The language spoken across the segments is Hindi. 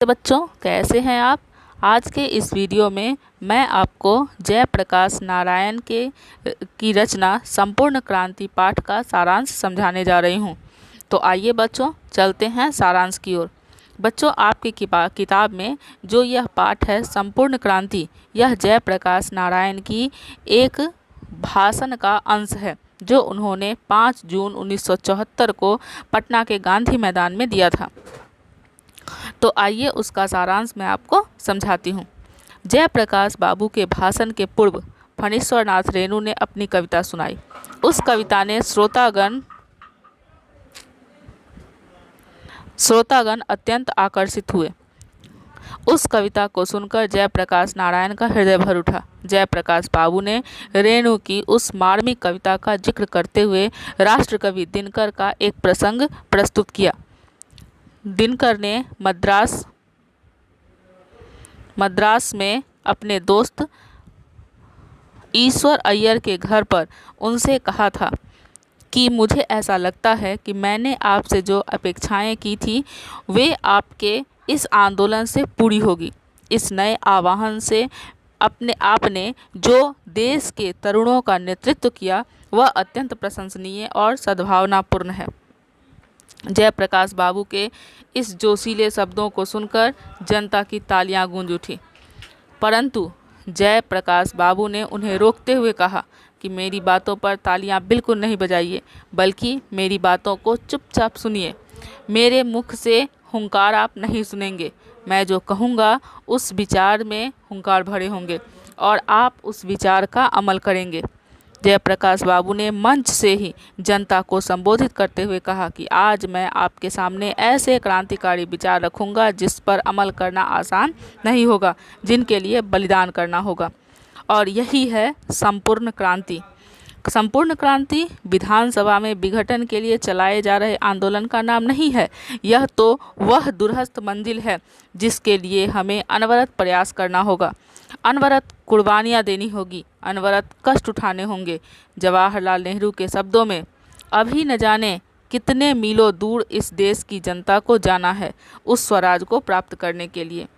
नमस्ते बच्चों, कैसे हैं आप। आज के इस वीडियो में मैं आपको जयप्रकाश नारायण की रचना संपूर्ण क्रांति पाठ का सारांश समझाने जा रही हूं। तो आइए बच्चों, चलते हैं सारांश की ओर। बच्चों, आपकी किताब में जो यह पाठ है संपूर्ण क्रांति, यह जयप्रकाश नारायण की एक भाषण का अंश है जो उन्होंने 5 जून 1974 को पटना के गांधी मैदान में दिया था। तो आइए उसका सारांश मैं आपको समझाती हूँ। जयप्रकाश बाबू के भाषण के पूर्व फणीश्वर नाथ रेणु ने अपनी कविता सुनाई। उस कविता ने श्रोतागण अत्यंत आकर्षित हुए। उस कविता को सुनकर जयप्रकाश नारायण का हृदय भर उठा। जयप्रकाश बाबू ने रेणु की उस मार्मिक कविता का जिक्र करते हुए राष्ट्रकवि दिनकर का एक प्रसंग प्रस्तुत किया। दिनकर ने मद्रास में अपने दोस्त ईश्वर अय्यर के घर पर उनसे कहा था कि मुझे ऐसा लगता है कि मैंने आपसे जो अपेक्षाएं की थी वे आपके इस आंदोलन से पूरी होगी। इस नए आह्वान से आपने जो देश के तरुणों का नेतृत्व किया वह अत्यंत प्रशंसनीय और सद्भावनापूर्ण है। जयप्रकाश बाबू के इस जोशीले शब्दों को सुनकर जनता की तालियां गूंज उठी, परंतु जयप्रकाश बाबू ने उन्हें रोकते हुए कहा कि मेरी बातों पर तालियां बिल्कुल नहीं बजाइए, बल्कि मेरी बातों को चुपचाप सुनिए। मेरे मुख से हुंकार आप नहीं सुनेंगे। मैं जो कहूँगा उस विचार में हुंकार भरे होंगे और आप उस विचार का अमल करेंगे। जयप्रकाश बाबू ने मंच से ही जनता को संबोधित करते हुए कहा कि आज मैं आपके सामने ऐसे क्रांतिकारी विचार रखूंगा जिस पर अमल करना आसान नहीं होगा, जिनके लिए बलिदान करना होगा, और यही है संपूर्ण क्रांति। संपूर्ण क्रांति विधानसभा में विघटन के लिए चलाए जा रहे आंदोलन का नाम नहीं है। यह तो वह दूरस्थ मंजिल है जिसके लिए हमें अनवरत प्रयास करना होगा, अनवरत कुर्बानियाँ देनी होगी, अनवरत कष्ट उठाने होंगे। जवाहरलाल नेहरू के शब्दों में, अभी न जाने कितने मीलों दूर इस देश की जनता को जाना है उस स्वराज को प्राप्त करने के लिए।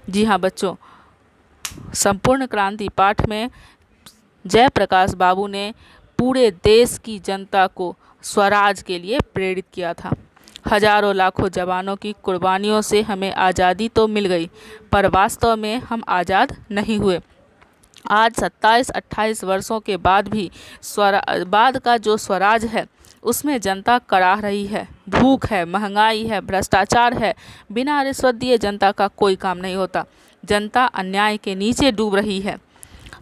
जी हाँ बच्चों, संपूर्ण क्रांति पाठ में जयप्रकाश बाबू ने पूरे देश की जनता को स्वराज के लिए प्रेरित किया था। हजारों लाखों जवानों की कुर्बानियों से हमें आज़ादी तो मिल गई, पर वास्तव में हम आज़ाद नहीं हुए। आज 27-28 वर्षों के बाद भी बाद का जो स्वराज है उसमें जनता कराह रही है। भूख है, महंगाई है, भ्रष्टाचार है। बिना रिश्वत दिए जनता का कोई काम नहीं होता। जनता अन्याय के नीचे डूब रही है।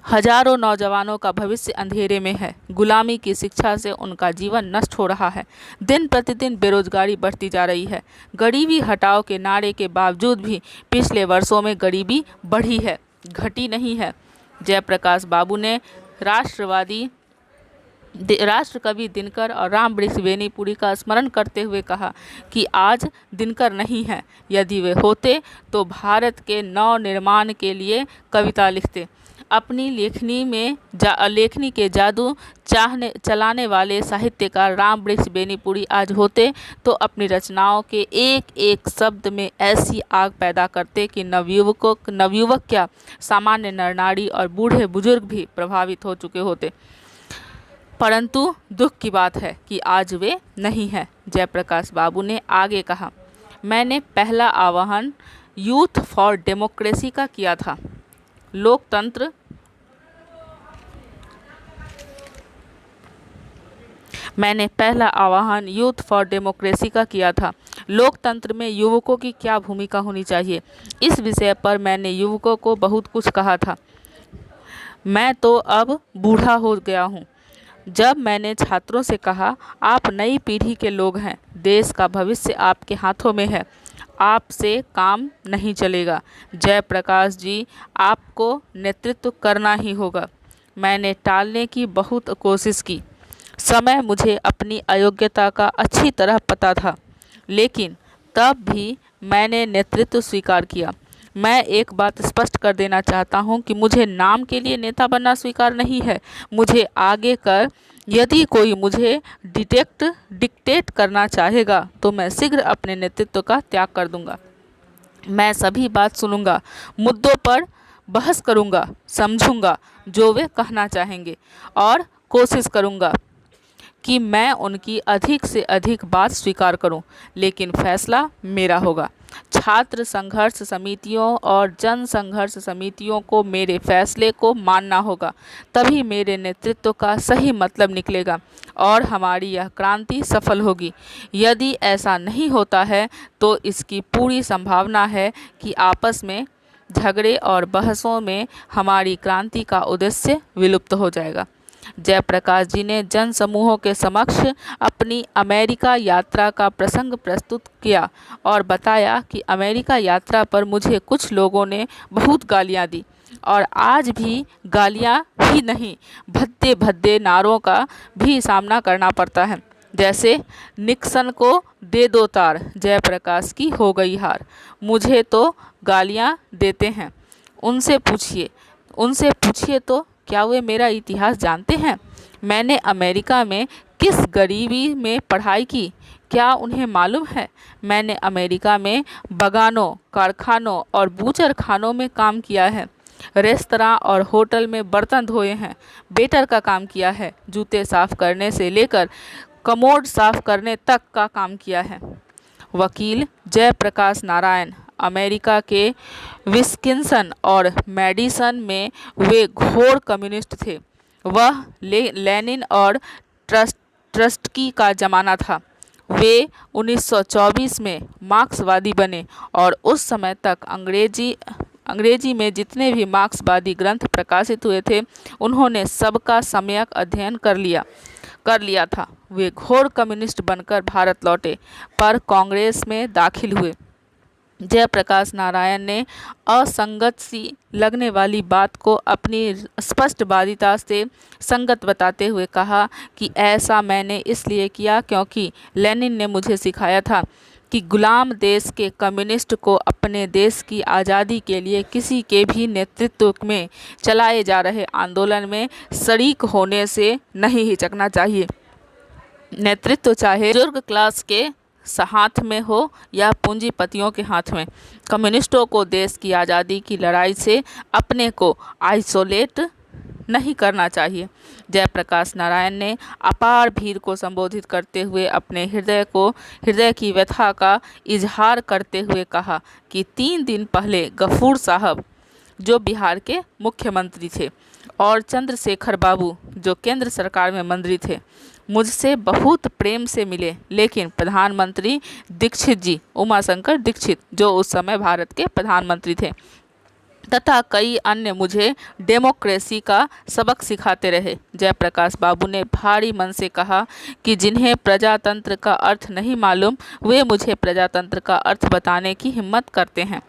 हजारों नौजवानों का भविष्य अंधेरे में है। गुलामी की शिक्षा से उनका जीवन नष्ट हो रहा है। दिन प्रतिदिन बेरोजगारी बढ़ती जा रही है। गरीबी हटाओ के नारे के बावजूद भी पिछले वर्षों में गरीबी बढ़ी है, घटी नहीं है। जयप्रकाश बाबू ने राष्ट्रकवि दिनकर और रामवृक्ष बेनीपुरी का स्मरण करते हुए कहा कि आज दिनकर नहीं है। यदि वे होते तो भारत के नव निर्माण के लिए कविता लिखते। अपनी लेखनी के जादू चलाने वाले साहित्यकार रामवृक्ष बेनीपुरी आज होते तो अपनी रचनाओं के एक एक शब्द में ऐसी आग पैदा करते कि नवयुवक क्या, सामान्य नर नारी और बूढ़े बुजुर्ग भी प्रभावित हो चुके होते। परंतु दुख की बात है कि आज वे नहीं हैं। जयप्रकाश बाबू ने आगे कहा, मैंने पहला आह्वान यूथ फॉर डेमोक्रेसी का किया था। लोकतंत्र में युवकों की क्या भूमिका होनी चाहिए, इस विषय पर मैंने युवकों को बहुत कुछ कहा था। मैं तो अब बूढ़ा हो गया हूँ। जब मैंने छात्रों से कहा, आप नई पीढ़ी के लोग हैं, देश का भविष्य आपके हाथों में है, आपसे काम नहीं चलेगा। जयप्रकाश जी, आपको नेतृत्व करना ही होगा। मैंने टालने की बहुत कोशिश की। समय मुझे अपनी अयोग्यता का अच्छी तरह पता था, लेकिन तब भी मैंने नेतृत्व स्वीकार किया। मैं एक बात स्पष्ट कर देना चाहता हूं कि मुझे नाम के लिए नेता बनना स्वीकार नहीं है। मुझे आगे कर यदि कोई मुझे डिक्टेट करना चाहेगा तो मैं शीघ्र अपने नेतृत्व का त्याग कर दूंगा। मैं सभी बात सुनूंगा, मुद्दों पर बहस करूंगा, समझूंगा जो वे कहना चाहेंगे और कोशिश करूंगा कि मैं उनकी अधिक से अधिक बात स्वीकार करूं, लेकिन फैसला मेरा होगा। छात्र संघर्ष समितियों और जन संघर्ष समितियों को मेरे फैसले को मानना होगा, तभी मेरे नेतृत्व का सही मतलब निकलेगा और हमारी यह क्रांति सफल होगी। यदि ऐसा नहीं होता है तो इसकी पूरी संभावना है कि आपस में झगड़े और बहसों में हमारी क्रांति का उद्देश्य विलुप्त हो जाएगा। जयप्रकाश जी ने जन समूहों के समक्ष अपनी अमेरिका यात्रा का प्रसंग प्रस्तुत किया और बताया कि अमेरिका यात्रा पर मुझे कुछ लोगों ने बहुत गालियां दी और आज भी गालियां ही नहीं, भद्दे भद्दे नारों का भी सामना करना पड़ता है, जैसे निक्सन को दे दो तार, जयप्रकाश की हो गई हार। मुझे तो गालियां देते हैं, उनसे पूछिए तो क्या वे मेरा इतिहास जानते हैं? मैंने अमेरिका में किस गरीबी में पढ़ाई की, क्या उन्हें मालूम है? मैंने अमेरिका में बगानों, कारखानों और बूचर खानों में काम किया है, रेस्तरां और होटल में बर्तन धोए हैं, वेटर का काम किया है, जूते साफ करने से लेकर कमोड साफ करने तक का काम किया है। वकील जयप्रकाश नारायण अमेरिका के विस्किंसन और मैडिसन में वे घोर कम्युनिस्ट थे। वह लेनिन और ट्रस्टकी का जमाना था। वे 1924 में मार्क्सवादी बने और उस समय तक अंग्रेजी में जितने भी मार्क्सवादी ग्रंथ प्रकाशित हुए थे उन्होंने सबका सम्यक अध्ययन कर लिया था। वे घोर कम्युनिस्ट बनकर भारत लौटे पर कांग्रेस में दाखिल हुए। जयप्रकाश नारायण ने असंगत सी लगने वाली बात को अपनी स्पष्टवादिता से संगत बताते हुए कहा कि ऐसा मैंने इसलिए किया क्योंकि लेनिन ने मुझे सिखाया था कि गुलाम देश के कम्युनिस्ट को अपने देश की आज़ादी के लिए किसी के भी नेतृत्व में चलाए जा रहे आंदोलन में शरीक होने से नहीं हिचकना चाहिए। नेतृत्व चाहे बुजुर्ग क्लास के हाथ में हो या पूंजीपतियों के हाथ में, कम्युनिस्टों को देश की आज़ादी की लड़ाई से अपने को आइसोलेट नहीं करना चाहिए। जयप्रकाश नारायण ने अपार भीड़ को संबोधित करते हुए अपने हृदय की व्यथा का इजहार करते हुए कहा कि 3 दिन पहले गफूर साहब जो बिहार के मुख्यमंत्री थे और चंद्रशेखर बाबू जो केंद्र सरकार में मंत्री थे मुझसे बहुत प्रेम से मिले, लेकिन प्रधानमंत्री दीक्षित जी, उमाशंकर दीक्षित जो उस समय भारत के प्रधानमंत्री थे, तथा कई अन्य मुझे डेमोक्रेसी का सबक सिखाते रहे। जयप्रकाश बाबू ने भारी मन से कहा कि जिन्हें प्रजातंत्र का अर्थ नहीं मालूम वे मुझे प्रजातंत्र का अर्थ बताने की हिम्मत करते हैं।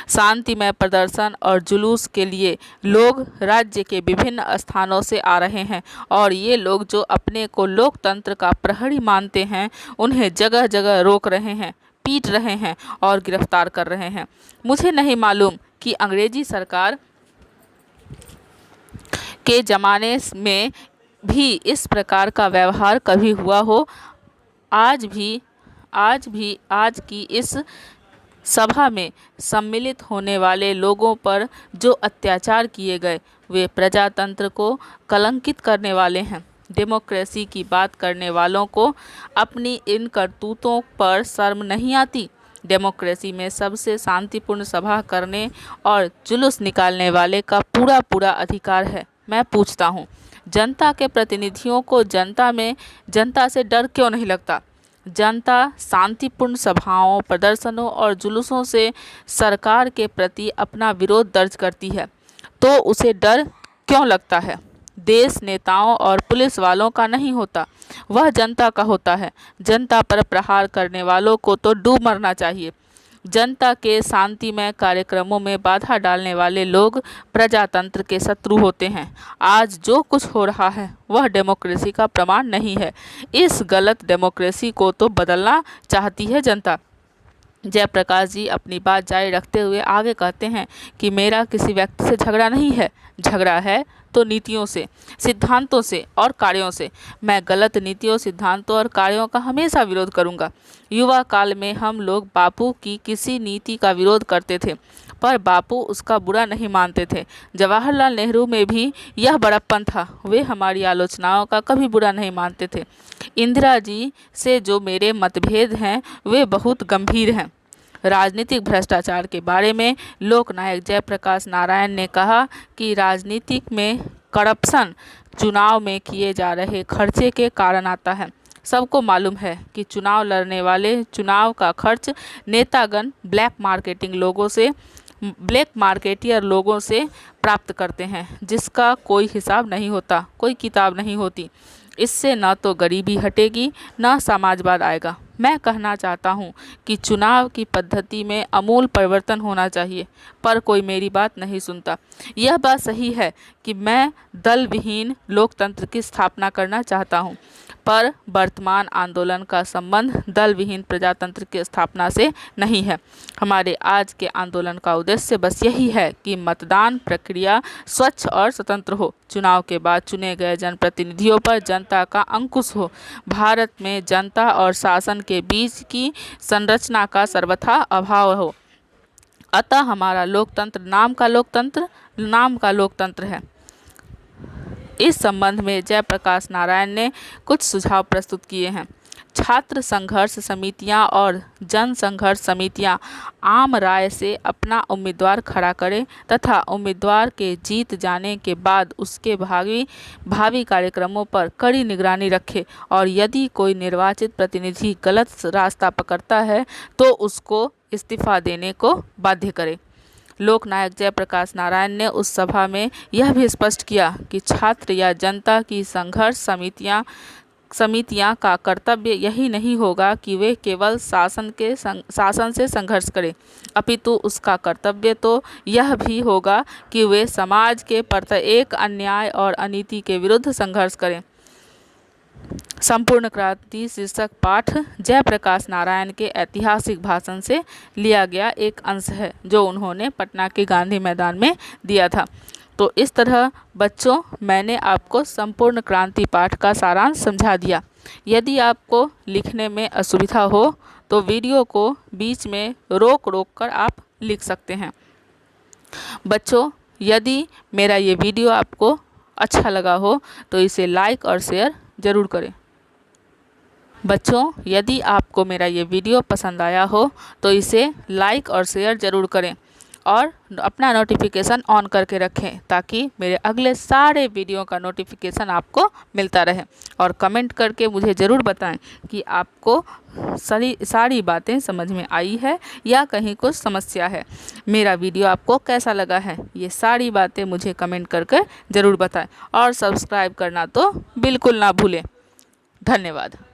शांतिमय प्रदर्शन और जुलूस के लिए लोग राज्य के विभिन्न स्थानों से आ रहे हैं और ये लोग जो अपने को लोकतंत्र का प्रहरी मानते हैं उन्हें जगह जगह रोक रहे हैं, पीट रहे हैं और गिरफ्तार कर रहे हैं। मुझे नहीं मालूम कि अंग्रेजी सरकार के ज़माने में भी इस प्रकार का व्यवहार कभी हुआ हो। आज की इस सभा में सम्मिलित होने वाले लोगों पर जो अत्याचार किए गए वे प्रजातंत्र को कलंकित करने वाले हैं। डेमोक्रेसी की बात करने वालों को अपनी इन करतूतों पर शर्म नहीं आती। डेमोक्रेसी में सबसे शांतिपूर्ण सभा करने और जुलूस निकालने वाले का पूरा अधिकार है। मैं पूछता हूँ, जनता के प्रतिनिधियों को जनता से डर क्यों नहीं लगता? जनता शांतिपूर्ण सभाओं, प्रदर्शनों और जुलूसों से सरकार के प्रति अपना विरोध दर्ज करती है, तो उसे डर क्यों लगता है? देश नेताओं और पुलिस वालों का नहीं होता, वह जनता का होता है। जनता पर प्रहार करने वालों को तो डूब मरना चाहिए। जनता के शांतिमय कार्यक्रमों में बाधा डालने वाले लोग प्रजातंत्र के शत्रु होते हैं। आज जो कुछ हो रहा है वह डेमोक्रेसी का प्रमाण नहीं है। इस गलत डेमोक्रेसी को तो बदलना चाहती है जनता। जयप्रकाश जी अपनी बात जारी रखते हुए आगे कहते हैं कि मेरा किसी व्यक्ति से झगड़ा नहीं है, झगड़ा है तो नीतियों से, सिद्धांतों से और कार्यों से। मैं गलत नीतियों, सिद्धांतों और कार्यों का हमेशा विरोध करूंगा। युवा काल में हम लोग बापू की किसी नीति का विरोध करते थे, पर बापू उसका बुरा नहीं मानते थे। जवाहरलाल नेहरू में भी यह बड़प्पन था, वे हमारी आलोचनाओं का कभी बुरा नहीं मानते थे। इंदिरा जी से जो मेरे मतभेद हैं वे बहुत गंभीर हैं। राजनीतिक भ्रष्टाचार के बारे में लोकनायक जयप्रकाश नारायण ने कहा कि राजनीतिक में करप्शन चुनाव में किए जा रहे खर्चे के कारण आता है। सबको मालूम है कि चुनाव लड़ने वाले चुनाव का खर्च नेतागण ब्लैक मार्केटियर लोगों से प्राप्त करते हैं, जिसका कोई हिसाब नहीं होता, कोई किताब नहीं होती। इससे न तो गरीबी हटेगी न समाजवाद आएगा। मैं कहना चाहता हूँ कि चुनाव की पद्धति में आमूल परिवर्तन होना चाहिए, पर कोई मेरी बात नहीं सुनता। यह बात सही है कि मैं दल विहीन लोकतंत्र की स्थापना करना चाहता हूँ, पर वर्तमान आंदोलन का संबंध दल विहीन प्रजातंत्र की स्थापना से नहीं है। हमारे आज के आंदोलन का उद्देश्य बस यही है कि मतदान प्रक्रिया स्वच्छ और स्वतंत्र हो, चुनाव के बाद चुने गए जनप्रतिनिधियों पर जनता का अंकुश हो, भारत में जनता और शासन के बीच की संरचना का सर्वथा अभाव हो। अतः हमारा लोकतंत्र नाम का लोकतंत्र है। इस संबंध में जयप्रकाश नारायण ने कुछ सुझाव प्रस्तुत किए हैं। छात्र संघर्ष समितियां और जन संघर्ष समितियां आम राय से अपना उम्मीदवार खड़ा करें तथा उम्मीदवार के जीत जाने के बाद उसके भावी कार्यक्रमों पर कड़ी निगरानी रखें, और यदि कोई निर्वाचित प्रतिनिधि गलत रास्ता पकड़ता है तो उसको इस्तीफा देने को बाध्य करें। लोकनायक जयप्रकाश नारायण ने उस सभा में यह भी स्पष्ट किया कि छात्र या जनता की संघर्ष समितियां का कर्तव्य यही नहीं होगा कि वे केवल शासन से संघर्ष करें, अपितु उसका कर्तव्य तो यह भी होगा कि वे समाज के प्रत्येक अन्याय और अनीति के विरुद्ध संघर्ष करें। संपूर्ण क्रांति शीर्षक पाठ जयप्रकाश नारायण के ऐतिहासिक भाषण से लिया गया एक अंश है, जो उन्होंने पटना के गांधी मैदान में दिया था। तो इस तरह बच्चों, मैंने आपको संपूर्ण क्रांति पाठ का सारांश समझा दिया। यदि आपको लिखने में असुविधा हो तो वीडियो को बीच में रोक कर आप लिख सकते हैं। बच्चों, यदि मेरा ये वीडियो आपको अच्छा लगा हो तो इसे लाइक और शेयर ज़रूर करें। बच्चों, यदि आपको मेरा ये वीडियो पसंद आया हो तो इसे लाइक और शेयर ज़रूर करें और अपना नोटिफिकेशन ऑन करके रखें, ताकि मेरे अगले सारे वीडियो का नोटिफिकेशन आपको मिलता रहे। और कमेंट करके मुझे ज़रूर बताएं कि आपको सारी बातें समझ में आई है या कहीं कुछ समस्या है। मेरा वीडियो आपको कैसा लगा है, ये सारी बातें मुझे कमेंट करके ज़रूर बताएं, और सब्सक्राइब करना तो बिल्कुल ना भूलें। धन्यवाद।